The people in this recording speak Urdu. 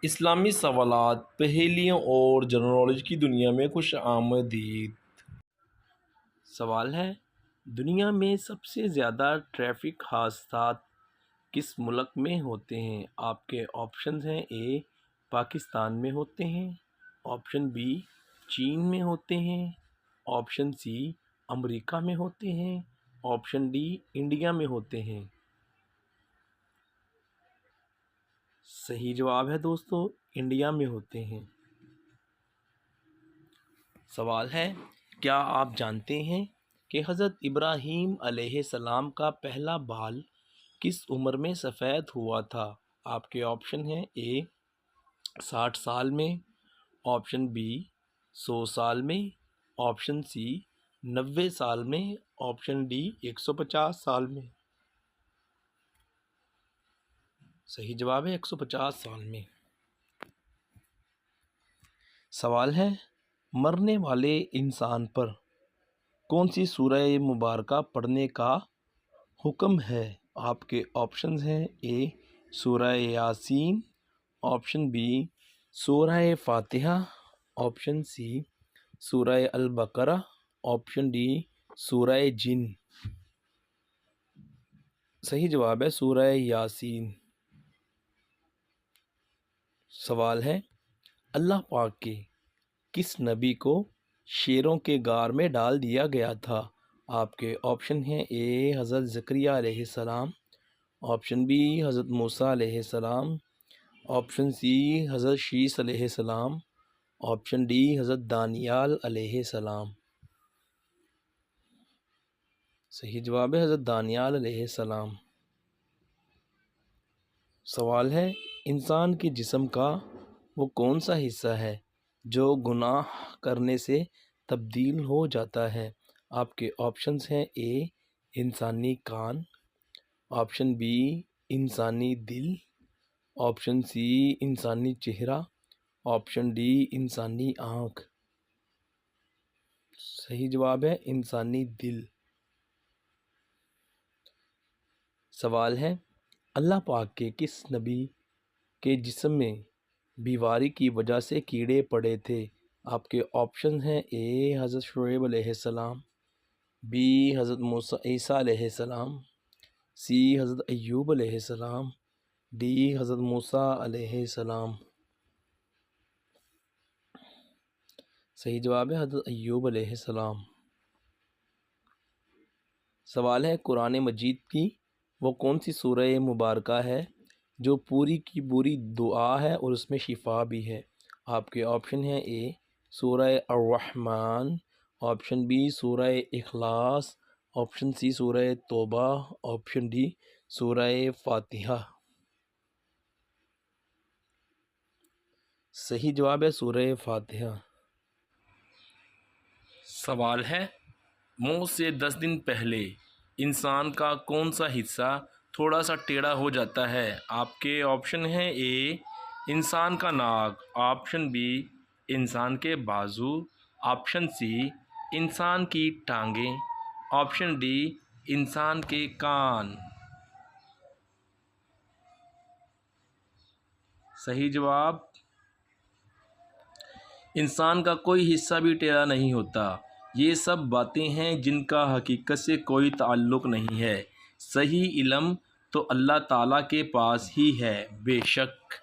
اسلامی سوالات، پہیلیوں اور جنرل نالج کی دنیا میں خوش آمدید۔ سوال ہے، دنیا میں سب سے زیادہ ٹریفک حادثات کس ملک میں ہوتے ہیں؟ آپ کے آپشنز ہیں: اے پاکستان میں ہوتے ہیں، آپشن بی چین میں ہوتے ہیں، آپشن سی امریکہ میں ہوتے ہیں، آپشن ڈی انڈیا میں ہوتے ہیں۔ صحیح جواب ہے دوستو، انڈیا میں ہوتے ہیں۔ سوال ہے، کیا آپ جانتے ہیں کہ حضرت ابراہیم علیہ السلام کا پہلا بال کس عمر میں سفید ہوا تھا؟ آپ کے آپشن ہیں: اے 60 سال میں، آپشن بی 100 سال میں، آپشن سی 90 سال میں، آپشن ڈی 150 سال میں۔ صحیح جواب ہے 150 سال میں۔ سوال ہے، مرنے والے انسان پر کون سی سورہ مبارکہ پڑھنے کا حکم ہے؟ آپ کے آپشنز ہیں: اے سورہ یاسین، آپشن بی سورہ فاتحہ، آپشن سی سورہ البقرہ، آپشن ڈی سورہ جن۔ صحیح جواب ہے سورہ یاسین۔ سوال ہے، اللہ پاک کے کس نبی کو شیروں کے غار میں ڈال دیا گیا تھا؟ آپ کے آپشن ہیں: اے حضرت زکریا علیہ السلام، آپشن بی حضرت موسیٰ علیہ السلام، آپشن سی حضرت شیس علیہ السلام، آپشن ڈی حضرت دانیال علیہ السلام۔ صحیح جواب ہے حضرت دانیال علیہ السلام۔ سوال ہے، انسان کے جسم کا وہ کون سا حصہ ہے جو گناہ کرنے سے تبدیل ہو جاتا ہے؟ آپ کے آپشنز ہیں: اے انسانی کان، آپشن بی انسانی دل، آپشن سی انسانی چہرہ، آپشن ڈی انسانی آنکھ۔ صحیح جواب ہے انسانی دل۔ سوال ہے، اللہ پاک کے کس نبی کے جسم میں بیماری کی وجہ سے کیڑے پڑے تھے؟ آپ کے آپشن ہیں: اے حضرت شعیب علیہ السلام، بی حضرت عیسیٰ علیہ السلام، سی حضرت ایوب علیہ السلام، ڈی حضرت موسیٰ علیہ السلام۔ صحیح جواب ہے حضرت ایوب علیہ السلام۔ سوال ہے، قرآن مجید کی وہ کون سی سورہ مبارکہ ہے جو پوری کی پوری دعا ہے اور اس میں شفا بھی ہے؟ آپ کے آپشن ہیں: اے سورہ الرحمن، آپشن بی سورہ اخلاص، آپشن سی سورہ توبہ، آپشن ڈی سورہ فاتحہ۔ صحیح جواب ہے سورہ فاتحہ۔ سوال ہے، موت سے 10 دن پہلے انسان کا کون سا حصہ تھوڑا سا ٹیڑھا ہو جاتا ہے؟ آپ کے آپشن ہیں: اے انسان کا ناک، آپشن بی انسان کے بازو، آپشن سی انسان کی ٹانگیں، آپشن ڈی انسان کے کان۔ صحیح جواب، انسان کا کوئی حصہ بھی ٹیڑھا نہیں ہوتا۔ یہ سب باتیں ہیں جن کا حقیقت سے کوئی تعلق نہیں ہے۔ صحیح علم تو اللہ تعالیٰ کے پاس ہی ہے، بے شک۔